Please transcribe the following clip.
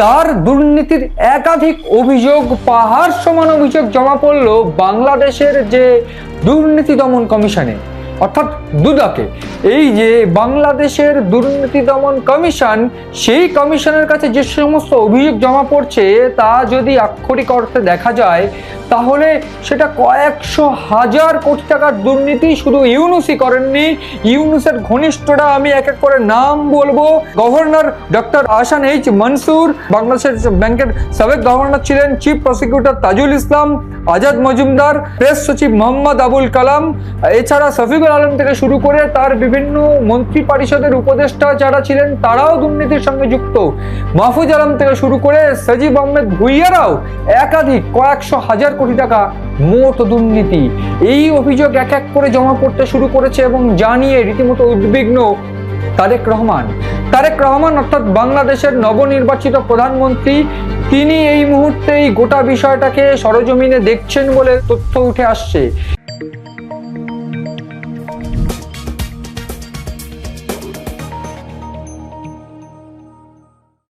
তার দুর্নীতির একাধিক অভিযোগ, পাহাড় সমান অভিযোগ জমা পড়লো বাংলাদেশের যে দুর্নীতি দমন কমিশনে, অর্থাৎ দুদকে। এই যে বাংলাদেশের দুর্নীতি দমন কমিশন, সেই কমিশনের কাছে যে সমস্ত অভিযোগ জমা পড়ছে তা যদি আক্ষরিক অর্থে দেখা যায় তাহলে সেটা কয়েকশো হাজার কোটি টাকার দুর্নীতি শুধু ইউনূসই করেননি। ইউনূসের ঘনিষ্ঠরা, আমি এক এক করে নাম বলবো। Governor doctor Ahsan H Mansur, বাংলাদেশের ব্যাংকের সাবেক গভর্নর ছিলেন, chief prosecutor Tajul Islam, Azad Majumdar, press সচিব মোহাম্মদ আবুল কালাম, এছাড়া শফিকুল আলম থেকে শুরু করে তার বিভিন্ন মন্ত্রী পরিষদের উপদেষ্টা যারা ছিলেন তারাও দুর্নীতির সঙ্গে যুক্ত। মাহফুজ আলম থেকে শুরু করে সজিব আহমেদ ভুইয়ারাও একাধিক কয়েকশো হাজার কোটি টাকা মোট দুর্নীতি। এই অভিযোগ এক এক করে জমা পড়তে শুরু করেছে এবং জানিয়ে রীতিমতো উদ্বিগ্ন তারেক রহমান অর্থাৎ বাংলাদেশের নবনির্বাচিত প্রধানমন্ত্রী। তিনি এই মুহূর্তে এই গোটা বিষয়টাকে সরজমিনে দেখছেন বলে তথ্য উঠে আসছে।